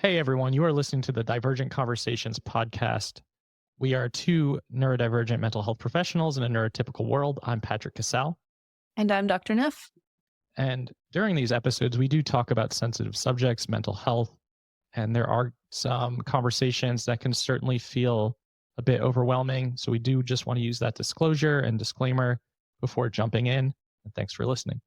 Hey everyone, you are listening to the Divergent Conversations podcast. We are two neurodivergent mental health professionals in a neurotypical world. I'm Patrick Casale. And I'm Dr. Neff. And during these episodes, we do talk about sensitive subjects, mental health, and there are some conversations that can certainly feel a bit overwhelming. So we do just want to use that disclosure and disclaimer before jumping in. And thanks for listening.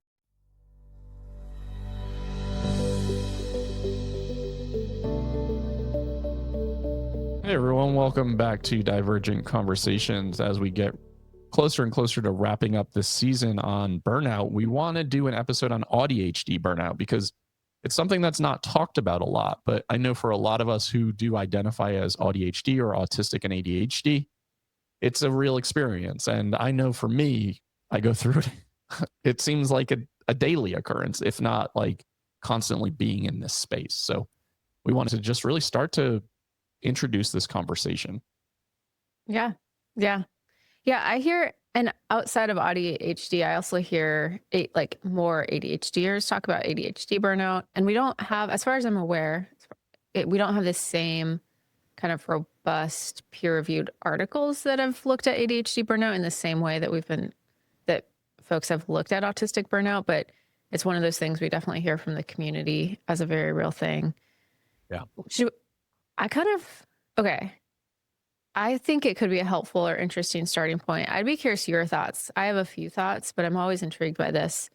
Hey everyone, welcome back to Divergent Conversations. As we get closer and closer to wrapping up this season on burnout, we want to do an episode on AuDHD burnout because it's something that's not talked about a lot. But I know for a lot of us who do identify as AuDHD or autistic and ADHD, it's a real experience. And I know for me, I go through it. It seems like a daily occurrence, if not like constantly being in this space. So we wanted to just really start to introduce this conversation. Yeah. I hear, and outside of ADHD, I also hear more ADHDers talk about ADHD burnout. And we don't have, as far as I'm aware, we don't have the same kind of robust peer-reviewed articles that have looked at ADHD burnout in the same way that folks have looked at autistic burnout. But it's one of those things we definitely hear from the community as a very real thing. Yeah. Okay. I think it could be a helpful or interesting starting point. I'd be curious your thoughts. I have a few thoughts, but I'm always intrigued by this.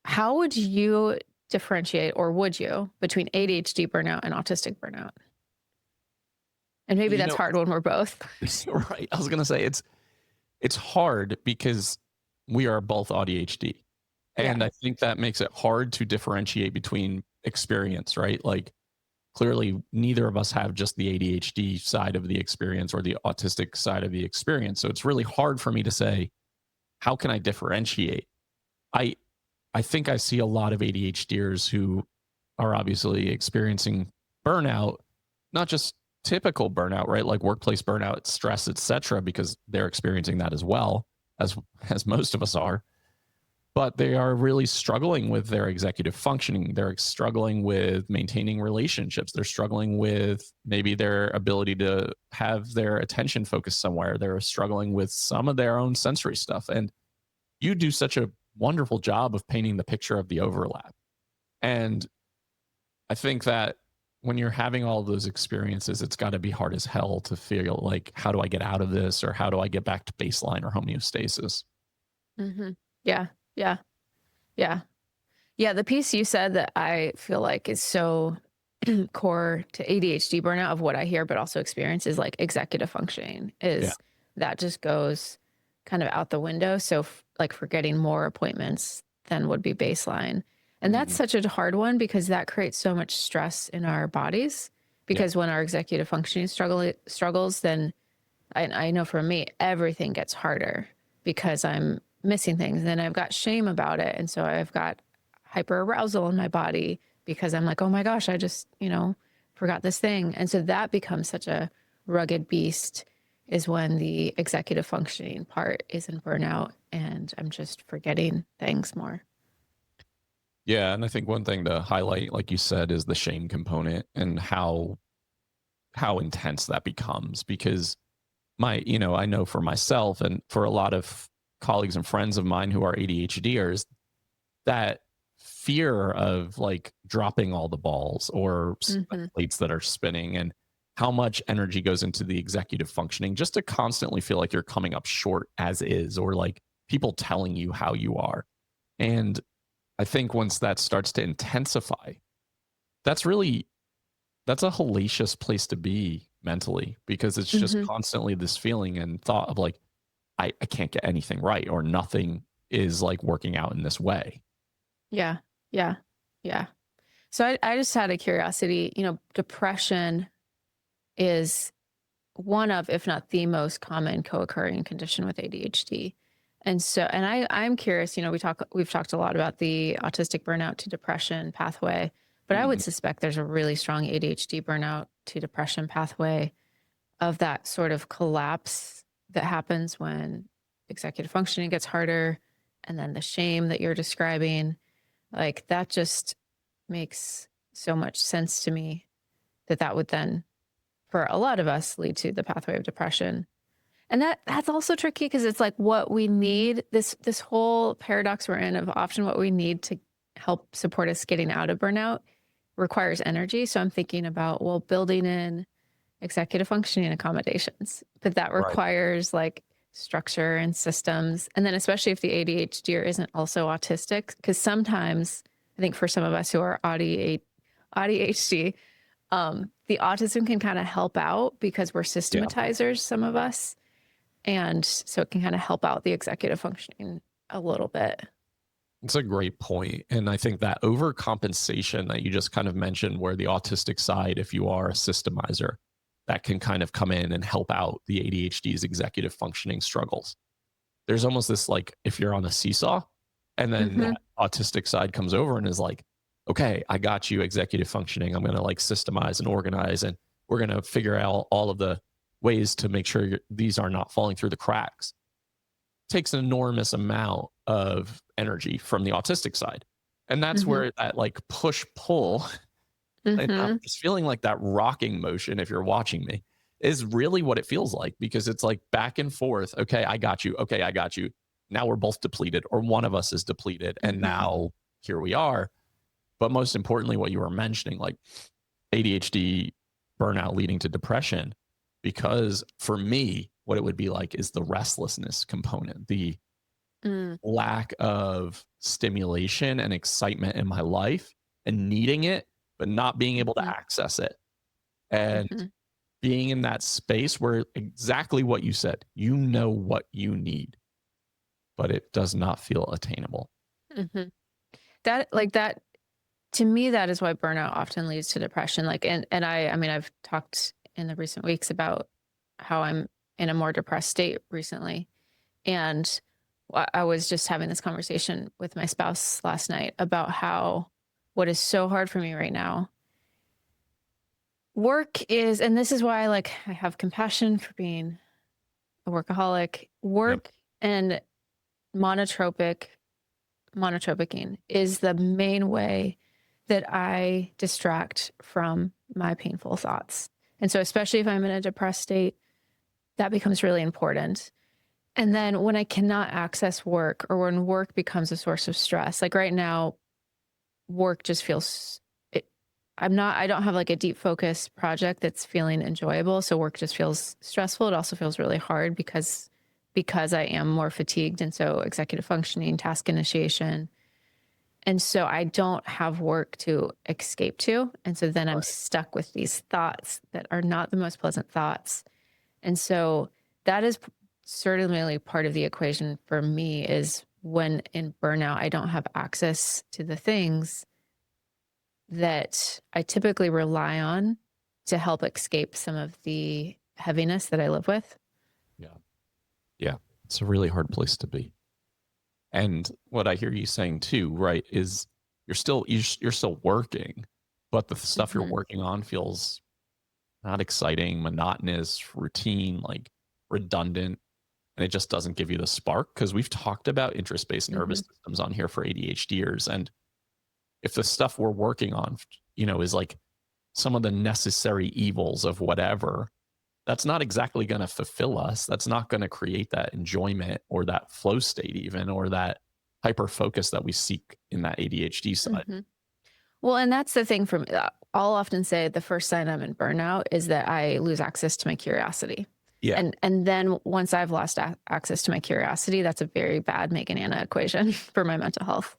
How would you differentiate, or would you, between ADHD burnout and autistic burnout? And maybe that's hard when we're both. Right. I was going to say it's hard because we are both ADHD. And I think that makes it hard to differentiate between experience, right? Like clearly neither of us have just the ADHD side of the experience or the autistic side of the experience. So it's really hard for me to say, how can I differentiate? I think I see a lot of ADHDers who are obviously experiencing burnout, not just typical burnout, right? Like workplace burnout, stress, etc., because they're experiencing that as well as most of us are. But they are really struggling with their executive functioning. They're struggling with maintaining relationships. They're struggling with maybe their ability to have their attention focused somewhere. They're struggling with some of their own sensory stuff. And you do such a wonderful job of painting the picture of the overlap. And I think that when you're having all those experiences, it's got to be hard as hell to feel like, how do I get out of this? Or how do I get back to baseline or homeostasis? Mm-hmm. Yeah. The piece you said that I feel like is so core to ADHD burnout of what I hear, but also experience is like executive functioning that just goes kind of out the window. So like forgetting more appointments than would be baseline. And that's such a hard one because that creates so much stress in our bodies because when our executive functioning struggles, then I know for me, everything gets harder because I'm missing things. And then I've got shame about it. And so I've got hyperarousal in my body because I'm like, oh my gosh, I just, forgot this thing. And so that becomes such a rugged beast is when the executive functioning part is in burnout and I'm just forgetting things more. Yeah. And I think one thing to highlight, like you said, is the shame component and how intense that becomes because I know for myself and for a lot of colleagues and friends of mine who are ADHDers, that fear of like dropping all the balls or plates that are spinning and how much energy goes into the executive functioning just to constantly feel like you're coming up short as is, or like people telling you how you are. And I think once that starts to intensify, that's a hellacious place to be mentally because it's just constantly this feeling and thought of like, I can't get anything right or nothing is like working out in this way. Yeah. So I just had a curiosity, depression is one of, if not the most common co-occurring condition with ADHD. And so, and I'm curious, we've talked a lot about the autistic burnout to depression pathway, but I would suspect there's a really strong ADHD burnout to depression pathway of that sort of collapse that happens when executive functioning gets harder. And then the shame that you're describing, like that just makes so much sense to me that that would then, for a lot of us, lead to the pathway of depression. And that's also tricky because it's like what we need, this whole paradox we're in of often what we need to help support us getting out of burnout requires energy. So I'm thinking about, well, building in executive functioning accommodations, but that Right. requires like structure and systems. And then especially if the ADHD isn't also autistic, because sometimes I think for some of us who are ADHD, the autism can kind of help out because we're Yeah. systematizers, some of us. And so it can kind of help out the executive functioning a little bit. It's a great point. And I think that overcompensation that you just kind of mentioned, where the autistic side, if you are a systemizer, that can kind of come in and help out the ADHD's executive functioning struggles. There's almost this like if you're on a seesaw and then Hmm. that autistic side comes over and is like, okay, I got you executive functioning. I'm going to like systemize and organize, and we're going to figure out all of the ways to make sure these are not falling through the cracks. Takes an enormous amount of energy from the autistic side. And that's Hmm. where that like push pull, and I'm Hmm. just feeling like that rocking motion, if you're watching me, is really what it feels like, because it's like back and forth. Okay, I got you. Okay, I got you. Now we're both depleted, or one of us is depleted. And Hmm. now here we are. But most importantly, what you were mentioning, like ADHD burnout leading to depression, because for me, what it would be like is the restlessness component, the Mm. lack of stimulation and excitement in my life and needing it, but not being able to Hmm. access it. And Hmm. being in that space where exactly what you said, you know what you need, but it does not feel attainable. Hmm. That like that to me, that is why burnout often leads to depression. Like, and I mean, I've talked in the recent weeks about how I'm in a more depressed state recently. And I was just having this conversation with my spouse last night about how what is so hard for me right now. Work is, and this is why like I have compassion for being a workaholic. Yep. Work and monotropic monotropicing is the main way that I distract from my painful thoughts. And so especially if I'm in a depressed state, that becomes really important. And then when I cannot access work or when work becomes a source of stress, like right now, work just feels I don't have like a deep focus project that's feeling enjoyable. So work just feels stressful. It also feels really hard because I am more fatigued. And so executive functioning, task initiation. And so I don't have work to escape to. And so then I'm Right. stuck with these thoughts that are not the most pleasant thoughts. And so that is certainly part of the equation for me is when in burnout, I don't have access to the things that I typically rely on to help escape some of the heaviness that I live with. Yeah. Yeah. It's a really hard place to be. And what I hear you saying too, right, is you're still working, but the stuff you're Hmm. working on feels not exciting, monotonous, routine, like redundant, and it just doesn't give you the spark. Because we've talked about interest-based nervous Hmm. systems on here for ADHDers, and if the stuff we're working on, is like some of the necessary evils of whatever, that's not exactly going to fulfill us. That's not going to create that enjoyment or that flow state, even, or that hyper focus that we seek in that ADHD side. Hmm. Well, and that's the thing for me. I'll often say the first sign I'm in burnout is that I lose access to my curiosity. Yeah, And then once I've lost access to my curiosity, that's a very bad Megan Anna equation for my mental health.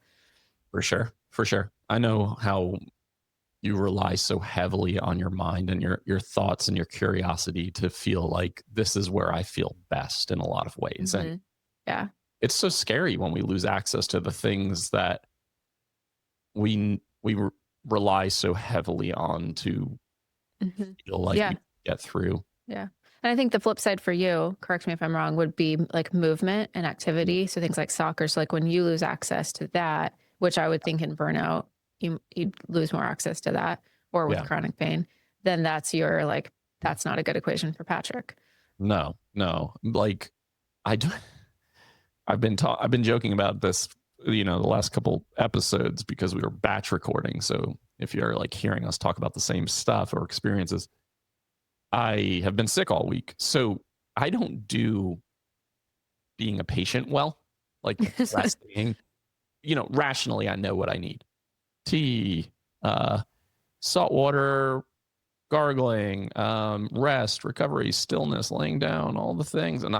for sure. For sure. I know how you rely so heavily on your mind and your thoughts and your curiosity to feel like this is where I feel best in a lot of ways. And Hmm. Yeah. it's so scary when we lose access to the things that we rely so heavily on to Hmm. feel like we Yeah. get through. Yeah. And I think the flip side for you, correct me if I'm wrong, would be like movement and Mm, activity. So things like soccer. So like when you lose access to that, which I would think in burnout, you lose more access to that or with yeah. chronic pain, then that's your like, that's not a good equation for Patrick. No, no. Like I do, I've been joking about this, the last couple episodes because we were batch recording. So if you're like hearing us talk about the same stuff or experiences, I have been sick all week. So I don't do being a patient well, like resting, rationally, I know what I need. Tea, uh, salt water, gargling, rest, recovery, stillness, laying down, all the things. And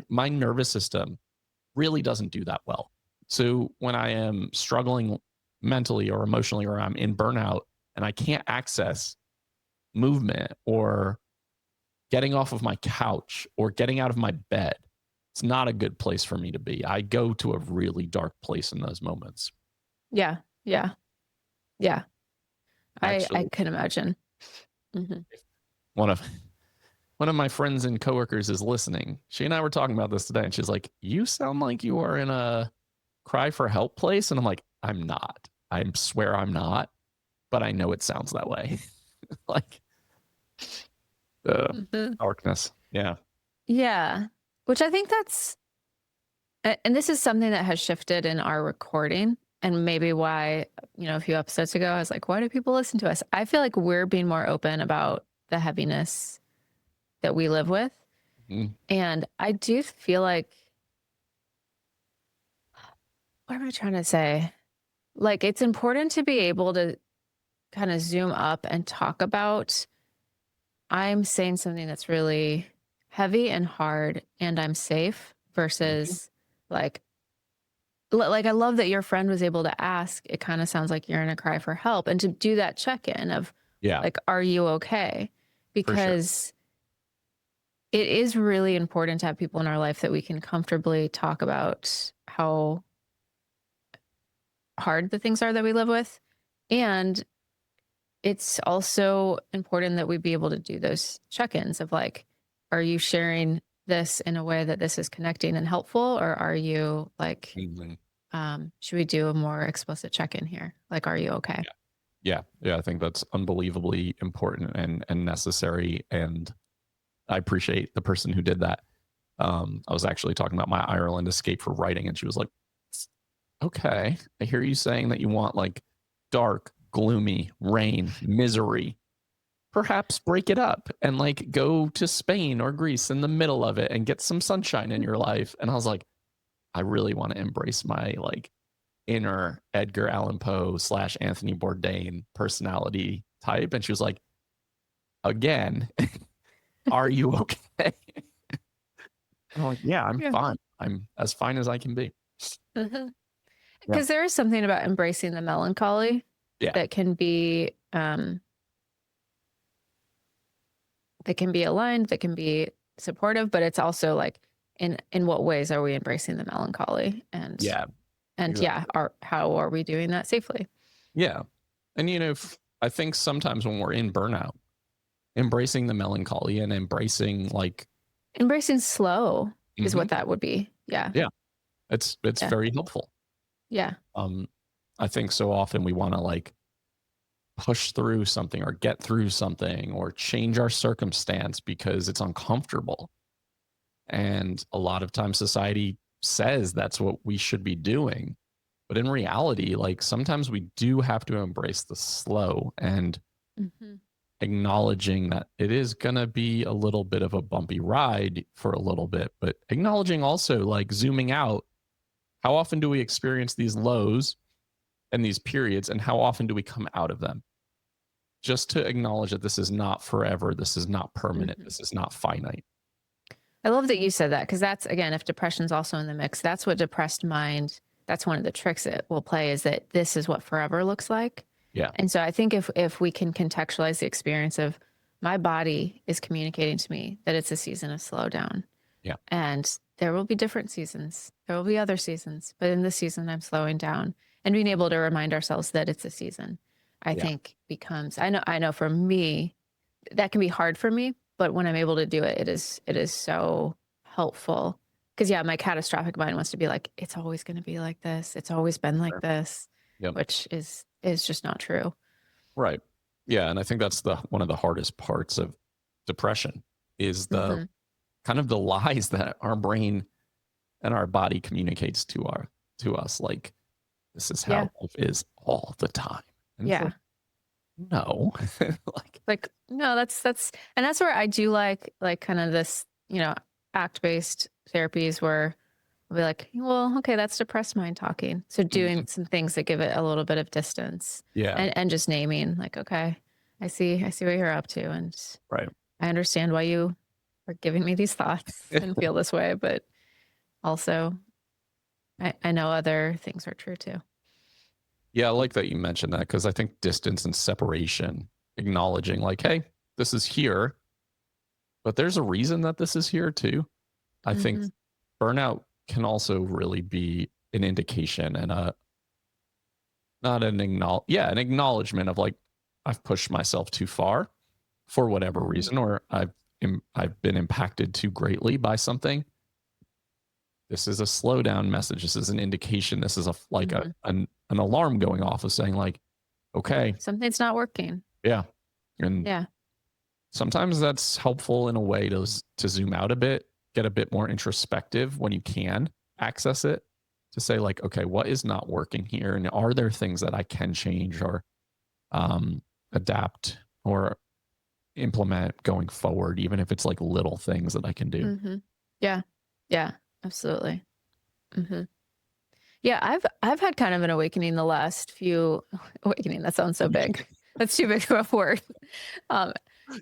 my nervous system really doesn't do that well. So when I am struggling mentally or emotionally, or I'm in burnout and I can't access movement or getting off of my couch or getting out of my bed, it's not a good place for me to be. I go to a really dark place in those moments. Yeah. Yeah. Yeah. I Actually, can imagine. Hmm. one of one of my friends and coworkers is listening. She and I were talking about this today, and she's like, "You sound like you are in a cry for help place," and I'm like, "I'm not. I swear I'm not, but I know it sounds that way." Like the Hmm. darkness. Yeah. Yeah. Which I think and this is something that has shifted in our recording, and maybe why, a few episodes ago, I was like, why do people listen to us? I feel like we're being more open about the heaviness that we live with. Mhm. And I do feel like, what am I trying to say? Like, it's important to be able to kind of zoom up and talk about, I'm saying something that's really heavy and hard and I'm safe Mhm. versus like, I love that your friend was able to ask. It kind of sounds like you're in a cry for help, and to do that check-in of Yeah, like, are you okay? for sure. Because it is really important to have people in our life that we can comfortably talk about how hard the things are that we live with. And it's also important that we be able to do those check-ins of like, are you sharing this in a way that this is connecting and helpful? Or are you like, Mhm. should we do a more explicit check-in here? Like, are you okay? Yeah. Yeah. Yeah. I think that's unbelievably important and necessary. And I appreciate the person who did that. I was actually talking about my Ireland escape for writing, and she was like, "Okay, I hear you saying that you want like dark, gloomy, rain, misery. Perhaps break it up and like go to Spain or Greece in the middle of it and get some sunshine in your life." And I was like, "I really want to embrace my like inner Edgar Allan Poe slash Anthony Bourdain personality type." And she was like, "Again, are you okay?" And I'm like, "Yeah, I'm Yeah. fine. I'm as fine as I can be." Yeah. Because there is something about embracing the melancholy Yeah. that can be aligned, that can be supportive, but it's also like, in what ways are we embracing the melancholy? Yeah. And yeah, Exactly. how are we doing that safely? Yeah. And I think sometimes when we're in burnout, embracing the melancholy and embracing like, Embracing slow is mhm, what that would be. Yeah. yeah, it's Yeah. very helpful. Yeah. Um, I think so often we want to like push through something or get through something or change our circumstance because it's uncomfortable. And a lot of times society says that's what we should be doing. But in reality, like sometimes we do have to embrace the slow and Hmm. acknowledging that it is going to be a little bit of a bumpy ride for a little bit, but acknowledging also like zooming out. How often do we experience these lows and these periods, and how often do we come out of them? Just to acknowledge that this is not forever, this is not permanent, Hmm. this is not finite. I love that you said that, because that's, again, if depression's also in the mix, that's what depressed mind, that's one of the tricks it will play, is that this is what forever looks like. Yeah. And so I think if we can contextualize the experience of, my body is communicating to me that it's a season of slowdown, Yeah. and there will be different seasons. There will be other seasons, but in this season, I'm slowing down, and being able to remind ourselves that it's a season, I Yeah. think becomes, I know for me, that can be hard for me, but when I'm able to do it, it is so helpful. Because yeah, my catastrophic mind wants to be like, it's always going to be like this. It's always been like Sure. this, Yep. which is just not true. Right. Yeah. And I think that's the one of the hardest parts of depression is the Hmm. kind of the lies that our brain and our body communicates to us. Like, this is how Yeah, life is all the time. And it's yeah, like, No. Like, Like, no, and that's where I do like kind of this, act-based therapies where I'll be like, well, okay, that's depressed mind talking. So mhm, doing some things that give it a little bit of distance yeah, and just naming like, okay, I see what you're up to. And right. I understand why you are giving me these thoughts and feel this way, but also I know other things are true too. Yeah, I like that you mentioned that because I think distance and separation, acknowledging like, hey, this is here, but there's a reason that this is here too. I think Hmm. burnout can also really be an indication and a not an an acknowledgement of like I've pushed myself too far for whatever Hmm. reason, or I've been impacted too greatly by something. This is a slowdown message. This is an indication. This is a like Hmm. an alarm going off of saying like, okay, Something's not working. yeah. And Yeah. sometimes that's helpful in a way to to zoom out a bit, get a bit more introspective when you can access it to say like, okay, what is not working here, and are there things that I can change or um, adapt or implement going forward, even if it's like little things that I can do. Hmm. Yeah. Yeah. Absolutely. Hmm. Yeah, I've had kind of an awakening the last few awakening, that sounds so big. That's too big of a word. Um,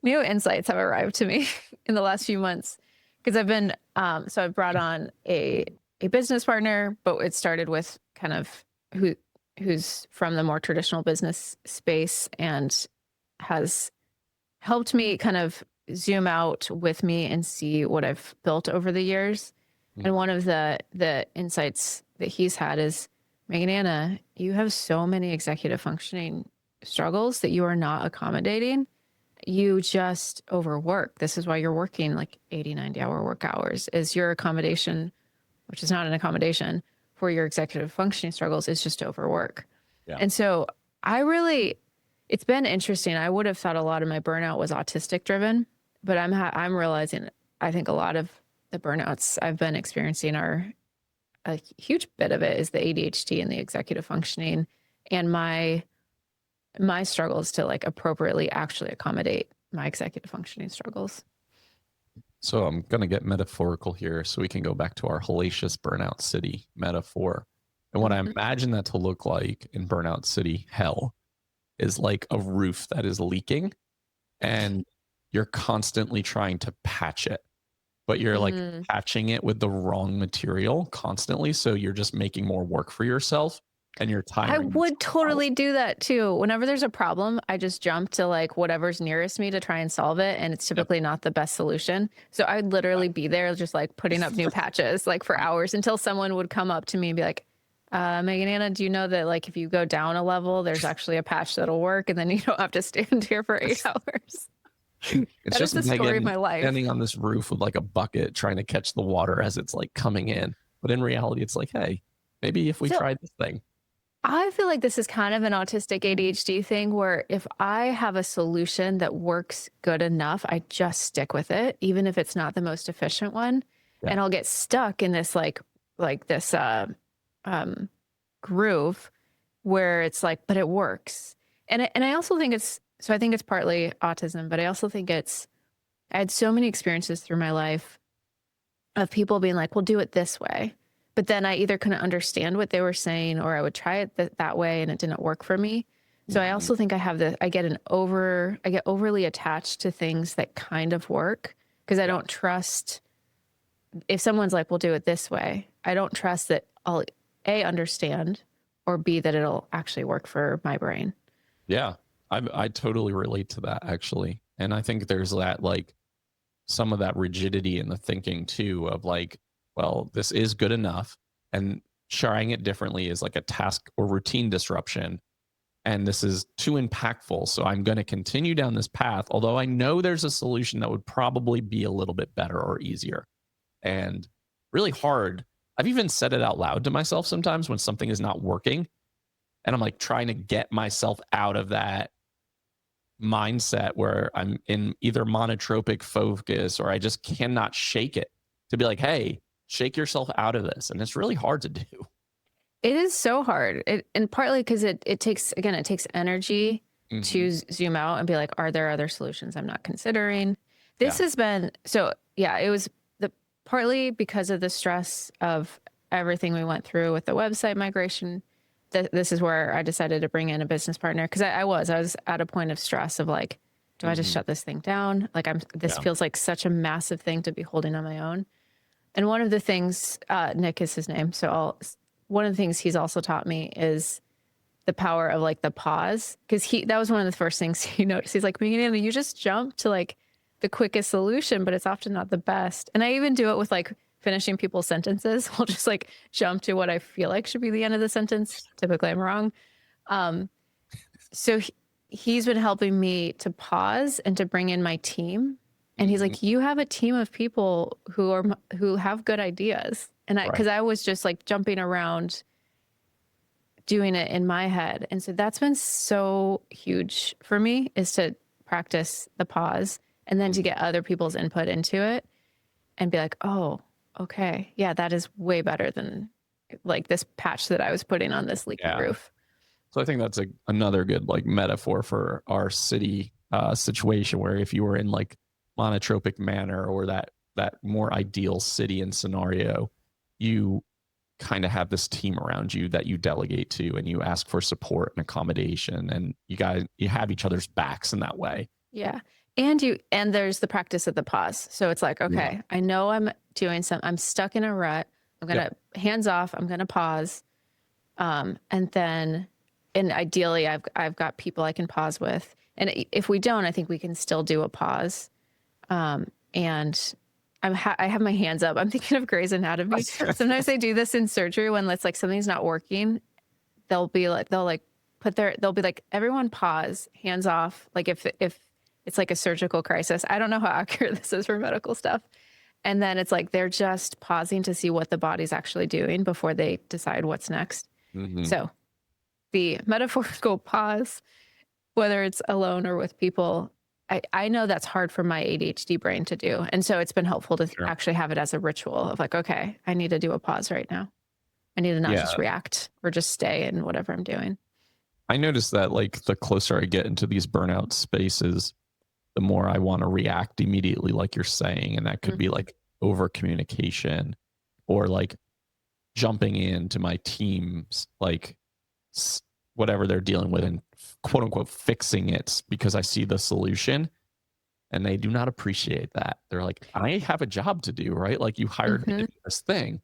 New insights have arrived to me in the last few months because I've been so I brought on a business partner, but it started with kind of who who's from the more traditional business space and has helped me kind of zoom out with me and see what I've built over the years. And Mhm. one of the insights that he's had is, Megan Anna, you have so many executive functioning struggles that you are not accommodating. You just overwork. This is why you're working like 80, 90-hour work hours, is your accommodation, which is not an accommodation for your executive functioning struggles, is just overwork. Yeah. And so I really, it's been interesting. I would have thought a lot of my burnout was autistic driven, but I'm realizing I think a lot of the burnouts I've been experiencing are a huge bit of it is the ADHD and the executive functioning and my struggles to like appropriately actually accommodate my executive functioning struggles. So I'm going to get metaphorical here so we can go back to our hellacious burnout city metaphor. And what I Hmm. imagine that to look like in burnout city hell is like a roof that is leaking and you're constantly trying to patch it, but you're like Mm. patching it with the wrong material constantly. So you're just making more work for yourself and you're I tiring would yourself out. totally do that too. Whenever there's a problem, I just jump to like whatever's nearest me to try and solve it. And it's Yep. typically not the best solution. So I'd literally be there just like putting up new patches like for hours until someone would come up to me and be like, Megan Anna, do you know that like if you go down a level, there's actually a patch that'll work and then you don't have to stand here for 8 hours? It's That is just the story of Megan my life. standing on this roof with like a bucket trying to catch the water as it's like coming in. But in reality, it's like, hey, maybe if we So tried this thing. I feel like this is kind of an autistic ADHD thing where if I have a solution that works good enough, I just stick with it, even if it's not the most efficient one. Yeah. And I'll get stuck in this like this um groove where it's like, but it works. And I also think it's so I think it's partly autism, but I also think it's I had so many experiences through my life of people being like, "Well, do it this way." But then I either couldn't understand what they were saying or I would try it that way and it didn't work for me. So I Mhm. also think I get overly attached to things that kind of work because I Yeah. don't trust if someone's like, "We'll do it this way." I don't trust that I'll A understand or B that it'll actually work for my brain. Yeah. I totally relate to that actually. And I think there's that like some of that rigidity in the thinking too of like, well, this is good enough. And trying it differently is like a task or routine disruption. And this is too impactful. So I'm going to continue down this path, although I know there's a solution that would probably be a little bit better or easier. And really hard. I've even said it out loud to myself sometimes when something is not working. And I'm like trying to get myself out of that mindset where I'm in either monotropic focus or I just cannot shake it to be like, hey, shake yourself out of this. And it's really hard to do. It is so hard. And partly because it takes again, it takes energy Hmm. to zoom out and be like, are there other solutions I'm not considering? This Yeah. has been so yeah, it was the partly because of the stress of everything we went through with the website migration. This is where I decided to bring in a business partner because I was at a point of stress of like, do I just Hmm. shut this thing down? Like this Yeah. feels like such a massive thing to be holding on my own. And one of the things, Nick is his name. One of the things he's also taught me is the power of like the pause. Cause that was one of the first things he noticed. He's like, Anna, you just jump to like the quickest solution, but it's often not the best. And I even do it with like finishing people's sentences. I'll just like jump to what I feel like should be the end of the sentence. Typically I'm wrong. Um, so he's been helping me to pause and to bring in my team. And he's Hmm. like, you have a team of people who have good ideas. And Right. cause I was just like jumping around doing it in my head. And so that's been so huge for me is to practice the pause and then to Mhm. get other people's input into it and be like, oh, okay. Yeah, that is way better than like this patch that I was putting on this leaky Yeah. roof. So I think that's another good like metaphor for our city situation where if you were in like monotropic manner or that more ideal city and scenario, you kind of have this team around you that you delegate to and you ask for support and accommodation and you have each other's backs in that way. Yeah. And there's the practice of the pause. So it's like, Yeah. okay, I know I'm stuck in a rut. I'm Yep. gonna hands off, I'm gonna pause. And then, and ideally, I've got people I can pause with. And if we don't, I think we can still do a pause. And I have my hands up. I'm thinking of Grey's Anatomy. Sometimes they do this in surgery when it's like something's not working. They'll be like, everyone pause, hands off. Like if it's like a surgical crisis. I don't know how accurate this is for medical stuff. And then it's like they're just pausing to see what the body's actually doing before they decide what's next. Hmm. So the metaphorical pause, whether it's alone or with people, I know that's hard for my ADHD brain to do. And so it's been helpful to Sure. actually have it as a ritual of like, okay, I need to do a pause right now. I need to not just Yeah. react or just stay in whatever I'm doing. I noticed that like the closer I get into these burnout spaces, the more I want to react immediately, like you're saying. And that could be Mhm. like over communication or like jumping into my team's like whatever they're dealing with and quote unquote fixing it because I see the solution and they do not appreciate that. They're like, I have a job to do, right? Like you hired me to Mhm. do this thing.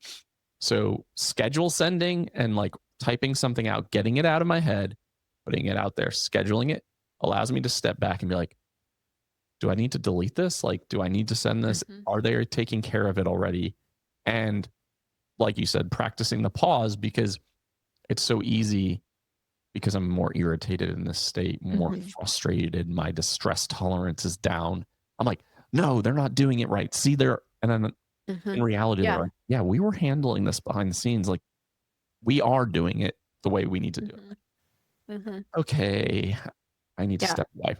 So schedule sending and like typing something out, getting it out of my head, putting it out there, scheduling it allows me to step back and be like, do I need to delete this? Like, do I need to send this? Mhm. Are they taking care of it already? And like you said, practicing the pause because it's so easy because I'm more irritated in this state, more Mhm. frustrated. My distress tolerance is down. I'm like, no, they're not doing it right. See, and then in Mhm. reality, they're Yeah. like, yeah, we were handling this behind the scenes. Like, we are doing it the way we need to do it. Mhm. Mhm. Okay, I need to Yeah. step away.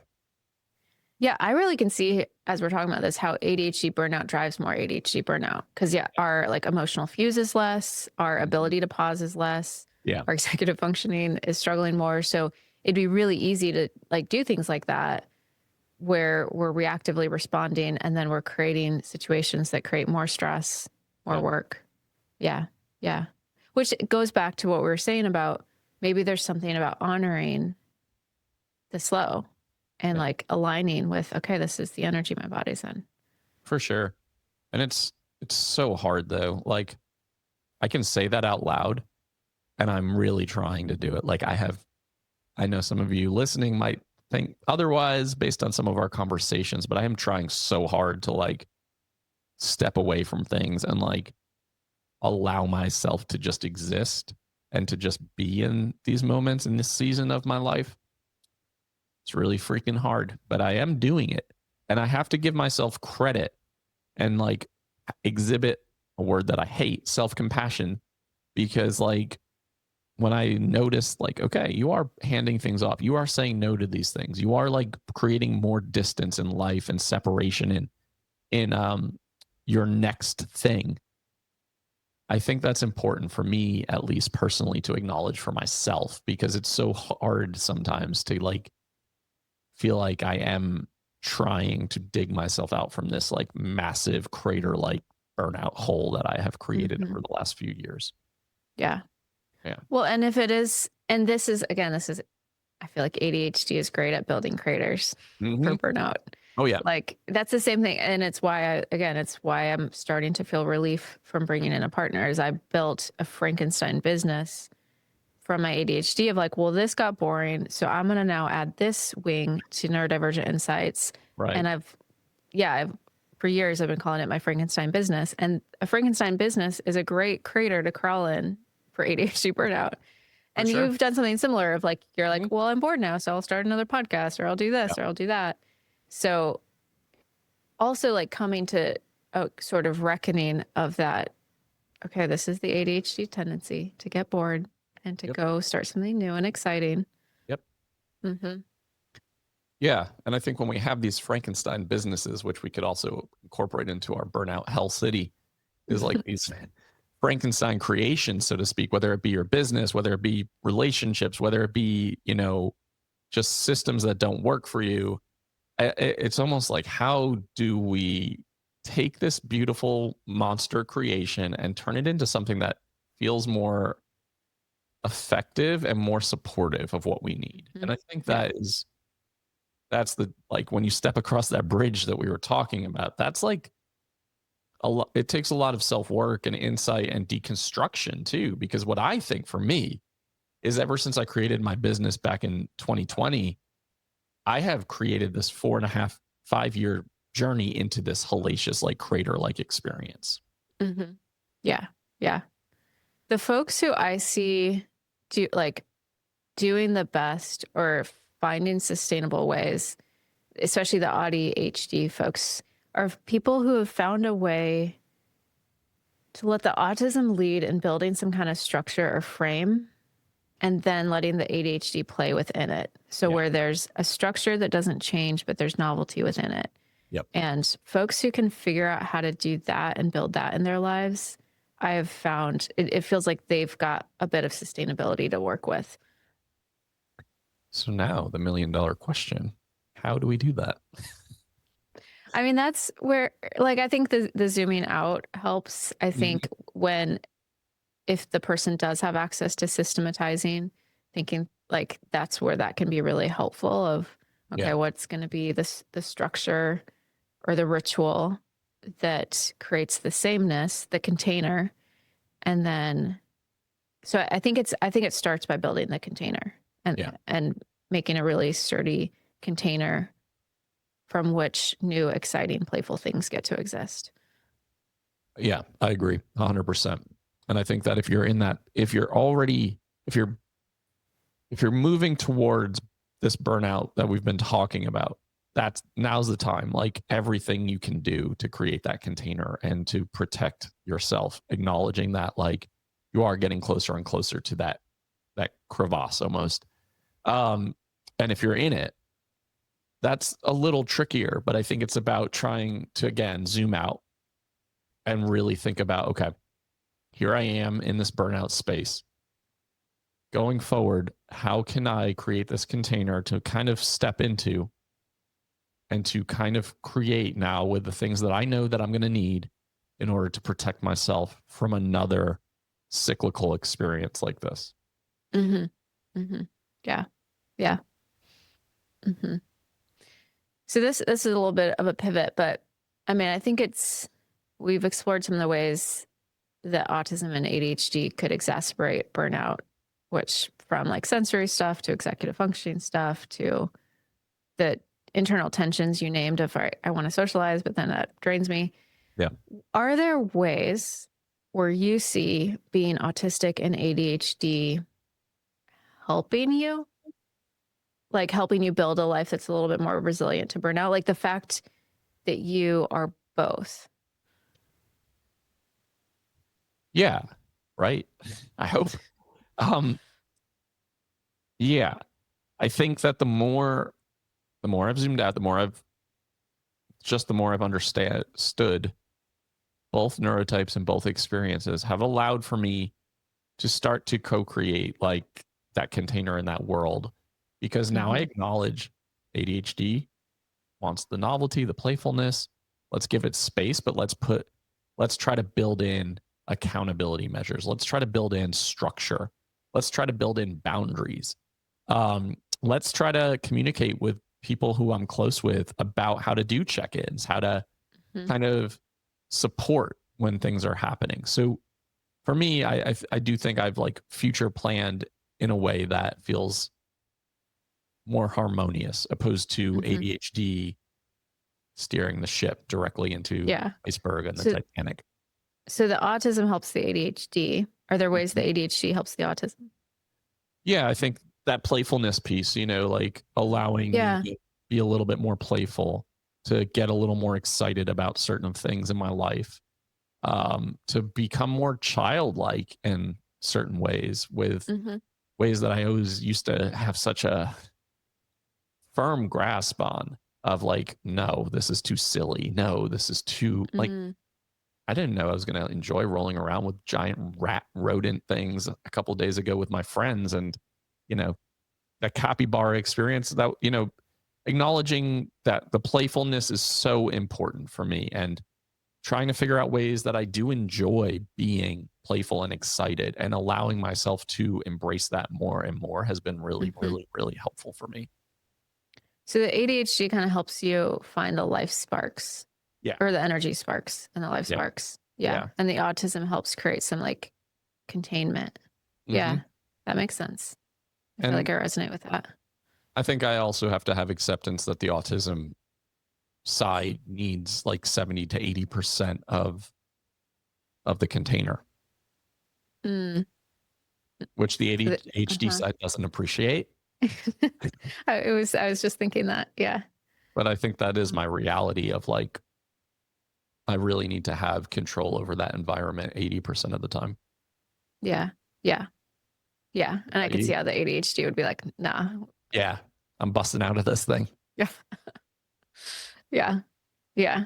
Yeah, I really can see as we're talking about this how ADHD burnout drives more ADHD burnout because yeah, our like emotional fuse is less, our Mhm. ability to pause is less, Yeah, our executive functioning is struggling more. So it'd be really easy to like do things like that where we're reactively responding and then we're creating situations that create more stress, more yeah, work. Yeah. Yeah. Which goes back to what we were saying about maybe there's something about honoring the slow and yeah, like aligning with, okay, this is the energy my body's in. for sure. And it's so hard though. Like, I can say that out loud, and I'm really trying to do it. Like, I know some of you listening might think otherwise based on some of our conversations, but I am trying so hard to like step away from things and like allow myself to just exist and to just be in these moments in this season of my life. It's really freaking hard, but I am doing it. And I have to give myself credit and like exhibit a word that I hate, self-compassion, because like when I notice like, okay, you are handing things off, you are saying no to these things, you are like creating more distance in life and separation in your next thing. I think that's important for me, at least personally, to acknowledge for myself because it's so hard sometimes to like feel like I am trying to dig myself out from this like massive crater like burnout hole that I have created Mhm. over the last few years. Yeah. Yeah. Well, and if it is, and this is, again, this is, I feel like ADHD is great at building craters for Hmm. burnout. Oh yeah. Like that's the same thing. And it's why it's why I'm starting to feel relief from bringing in a partner is I built a Frankenstein business from my ADHD of like, well, this got boring. So I'm going to now add this wing to neurodivergent insights. Right. And for years, I've been calling it my Frankenstein business. And a Frankenstein business is a great crater to crawl in for ADHD burnout. For And sure. you've done something similar of like, you're like, Mhm. well, I'm bored now. So I'll start another podcast or I'll do Yeah. this or I'll do that. So also like coming to a sort of reckoning of that, okay, this is the ADHD tendency to get bored and to Yep. go start something new and exciting. Yep. Hmm. Yeah. And I think when we have these Frankenstein businesses, which we could also incorporate into our burnout hell city, is like these Frankenstein creations, so to speak, whether it be your business, whether it be relationships, whether it be, just systems that don't work for you. It's almost like, how do we take this beautiful monster creation and turn it into something that feels more effective and more supportive of what we need? And I think Yeah. that's the, like, when you step across that bridge that we were talking about, that's like a lot. It takes a lot of self-work and insight and deconstruction too, because what I think for me is, ever since I created my business back in 2020, I have created this 4.5, 5 year journey into this hellacious, like crater like experience. Hmm. Yeah. Yeah. The folks who I see doing the best or finding sustainable ways, especially the AuDHD folks, are people who have found a way to let the autism lead in building some kind of structure or frame and then letting the ADHD play within it. So Yeah. where there's a structure that doesn't change, but there's novelty within it. Yep. And folks who can figure out how to do that and build that in their lives, I have found it feels like they've got a bit of sustainability to work with. So now the $1 million question: how do we do that? I mean, that's where, like, I think the zooming out helps. I think Mhm. when, if the person does have access to systematizing, thinking like that's where that can be really helpful of, okay, Yeah. what's going to be the structure or the ritual that creates the sameness, the container. And then, so I think it starts by building the container Yeah. and making a really sturdy container from which new, exciting, playful things get to exist. Yeah. I agree 100%. And I think that if you're in that, if you're already, if you're moving towards this burnout that we've been talking about, that's, now's the time. Like, everything you can do to create that container and to protect yourself, acknowledging that, like, you are getting closer and closer to that crevasse almost. Um, and if you're in it, that's a little trickier, but I think it's about trying to, again, zoom out and really think about, okay, here I am in this burnout space. Going forward, how can I create this container to kind of step into and to kind of create now with the things that I know that I'm going to need in order to protect myself from another cyclical experience like this? Hmm. Hmm. Yeah. Yeah. Hmm. So this is a little bit of a pivot, but I mean, I think we've explored some of the ways that autism and ADHD could exacerbate burnout, which from like sensory stuff to executive functioning stuff to the internal tensions you named of I want to socialize, but then that drains me. Yeah. Are there ways where you see being autistic and ADHD helping you? Like helping you build a life that's a little bit more resilient to burnout? Like the fact that you are both. Yeah. Right. I hope. Um, yeah. I think that the more I've zoomed out, the more I've understood both neurotypes and both experiences have allowed for me to start to co-create like that container in that world, because now I Mhm. acknowledge ADHD wants the novelty, the playfulness. Let's give it space, but let's try to build in accountability measures. Let's try to build in structure. Let's try to build in boundaries. Let's try to communicate with people who I'm close with about how to do check-ins, how to Mhm. kind of support when things are happening. So for me, I do think I've like future planned in a way that feels more harmonious, opposed to Mhm. ADHD steering the ship directly into Yeah. iceberg and the So Titanic. so the autism helps the ADHD. Are there ways the Mhm. ADHD helps the autism? Yeah, I think that playfulness piece, like allowing me Yeah. to be a little bit more playful, to get a little more excited about certain things in my life, to become more childlike in certain ways, with Mhm. ways that I always used to have such a firm grasp on, of like, no, this is too silly. No, this is too like, Mm. I didn't know I was going to enjoy rolling around with giant rat rodent things a couple days ago with my friends. And, you know, that capybara experience, that, acknowledging that the playfulness is so important for me, and trying to figure out ways that I do enjoy being playful and excited, and allowing myself to embrace that more and more has been really, Mhm. really, really helpful for me. So the ADHD kind of helps you find the life sparks Yeah. or the energy sparks and the life Yeah. sparks. Yeah. Yeah. And the autism helps create some like containment. Hmm. Yeah. That makes sense. I feel like And I resonate with that. I think I also have to have acceptance that the autism side needs like 70 to 80% of the container, Mm. which the So ADHD uh-huh. side doesn't appreciate. I was just thinking that. Yeah. But I think that is Mm. my reality of like, I really need to have control over that environment 80% of the time. Yeah. Yeah. Yeah. And I About could see you? how the ADHD would be like, nah. Yeah. I'm busting out of this thing. Yeah. Yeah. Yeah.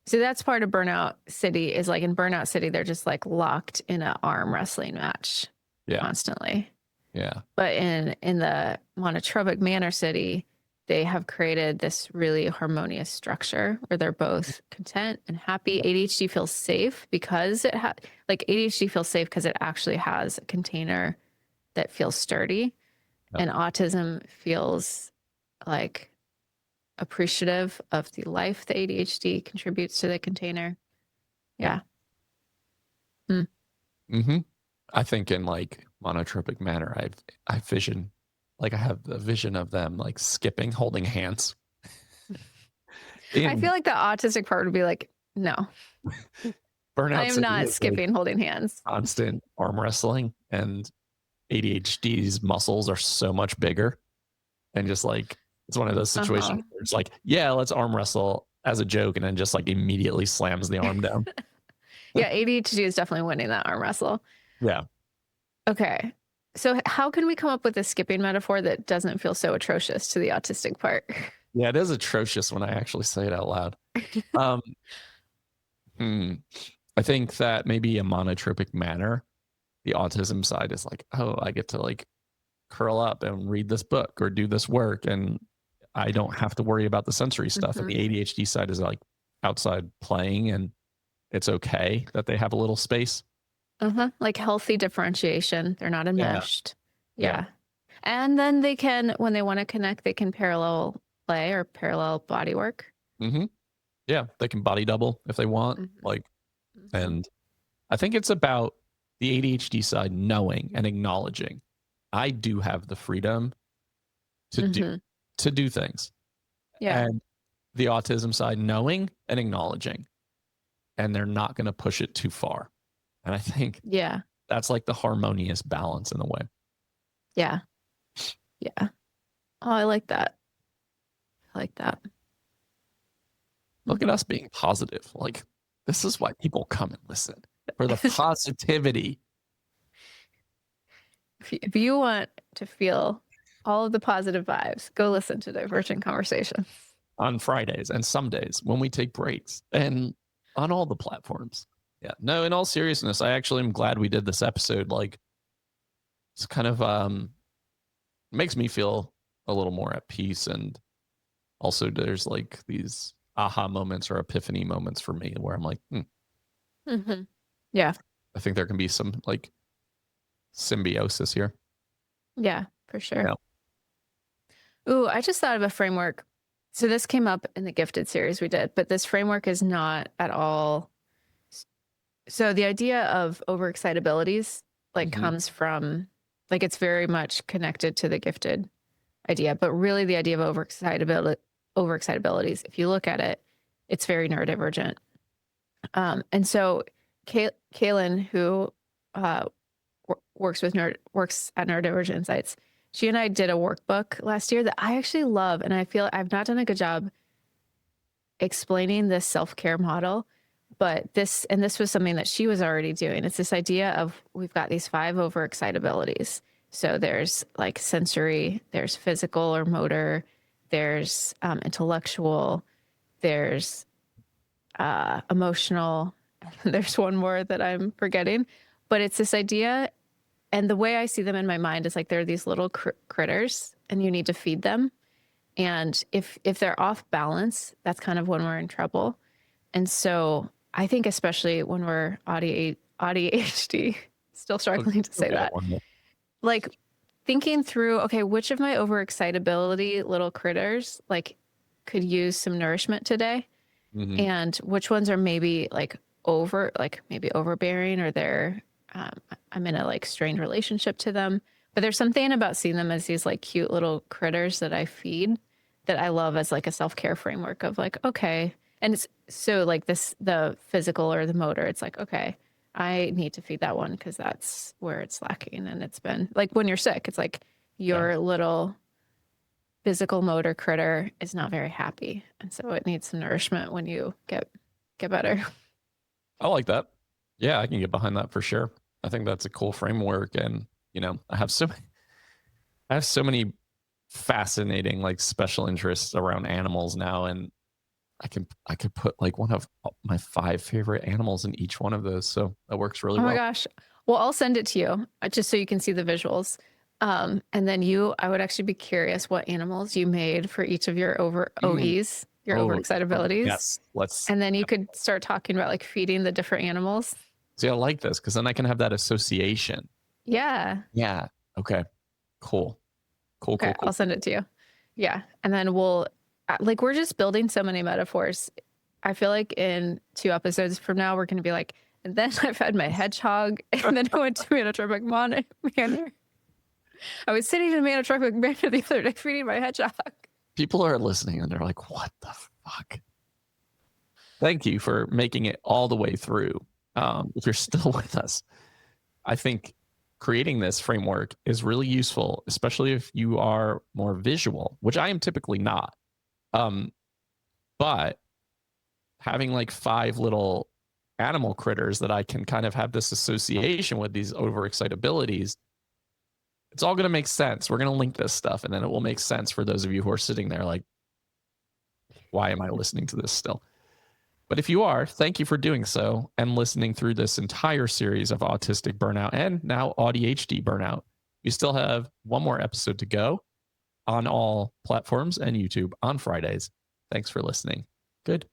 So that's part of Burnout City is like in Burnout City, they're just like locked in an arm wrestling match Yeah. constantly. Yeah. But in the monotropic manner city, they have created this really harmonious structure where they're both content and happy. ADHD feels safe because like ADHD feels safe because it actually has a container that feels sturdy, Yep. and autism feels like appreciative of the life the ADHD contributes to the container. Yeah. Yeah. Mm. Hmm. I think in like monotropic manner, I vision, like I have the vision of them like skipping, holding hands. I feel In like the autistic part would be like, no, I Burnout am City not is like skipping holding hands. constant arm wrestling, and ADHD's muscles are so much bigger, and just like it's one of those Uh-huh. situations where it's like, yeah, let's arm wrestle as a joke, and then just like immediately slams the arm down. Yeah, ADHD is definitely winning that arm wrestle. Yeah. Okay. So how can we come up with a skipping metaphor that doesn't feel so atrocious to the autistic part? Yeah, it is atrocious when I actually say it out loud. Um, hmm. I think that maybe a monotropic manner, the autism side is like, oh, I get to like curl up and read this book or do this work, and I don't have to worry about the sensory stuff. And Mhm. the ADHD side is like outside playing, and it's okay that they have a little space. Uh-huh. Like healthy differentiation. They're not Yeah. enmeshed. Yeah. Yeah. And then they can, when they want to connect, they can parallel play or parallel body work. Hmm. Yeah. They can body double if they want. Mhm. Like, Mhm. and I think it's about the ADHD side knowing and acknowledging I do have the freedom to do Mhm. to do things. Yeah. And the autism side knowing and acknowledging, and they're not going to push it too far. And I think Yeah. that's like the harmonious balance in a way. Yeah. Yeah. Oh, I like that. I like that. Look at Mhm. us being positive. Like, this is why people come and listen, for the positivity. If you want to feel all of the positive vibes, go listen to Divergent Conversation. On Fridays and some days when we take breaks, and on all the platforms. Yeah. No, in all seriousness, I actually am glad we did this episode. Like, it's kind of makes me feel a little more at peace. And also there's like these aha moments or epiphany moments for me where I'm like, Hmm. Yeah. I think there can be some like symbiosis here. Yeah, for You sure. know? Ooh, I just thought of a framework. So this came up in the gifted series we did, but this framework is not at all. So the idea of overexcitabilities like Mhm. comes from like it's very much connected to the gifted idea, but really the idea of overexcitabilities, if you look at it, it's very neurodivergent. And so Kaylin, who uh, works at Neurodivergent Insights, she and I did a workbook last year that I actually love, and I feel I've not done a good job explaining this self-care model, but this was something that she was already doing. It's this idea of we've got these 5 overexcitabilities. So there's like sensory, there's physical or motor, there's intellectual, there's emotional, there's one more that I'm forgetting, but it's this idea. And the way I see them in my mind is like they're these little critters and you need to feed them. And if they're off balance, that's kind of when we're in trouble. And so I think especially when we're ADHD, still struggling to You'll say get it that, one day. like thinking through, okay, which of my overexcitability little critters like could use some nourishment today? Mhm. And which ones are maybe like maybe overbearing or they're, um, I'm in a like strained relationship to them. But there's something about seeing them as these like cute little critters that I feed that I love as like a self-care framework of like, okay. And it's so like this, the physical or the motor, it's like, okay, I need to feed that one because that's where it's lacking. And it's been like when you're sick, it's like Yeah. your little physical motor critter is not very happy. And so it needs some nourishment when you get better. I like that. Yeah, I can get behind that for sure. I think that's a cool framework. And, I have so many fascinating like special interests around animals now. And I could put like one of my 5 favorite animals in each one of those. So that works really Oh my well. gosh. Well, I'll send it to you just so you can see the visuals. And then I would actually be curious what animals you made for each of your over Mm. OEs, your Oh, overexcitabilities. yes. Let's And then you could start talking about like feeding the different animals. see. I like this because then I can have that association. Yeah. Yeah. Okay. Cool. Cool. Okay. Cool. Cool. I'll send it to you. Yeah. And then like, we're just building so many metaphors. I feel like in 2 episodes from now, we're going to be like, and then I fed my hedgehog, and then I went to Manotropic Manor. I was sitting in Manotropic Manor the other day feeding my hedgehog. People are listening and they're like, what the fuck? Thank you for making it all the way through. If you're still with us, I think creating this framework is really useful, especially if you are more visual, which I am typically not. Um, but having like 5 little animal critters that I can kind of have this association with these overexcitabilities, it's all going to make sense. We're going to link this stuff and then it will make sense for those of you who are sitting there like, why am I listening to this still? But if you are, thank you for doing so and listening through this entire series of Autistic Burnout and now AuDHD Burnout. We still have one more episode to go on all platforms and YouTube on Fridays. Thanks for listening. Good.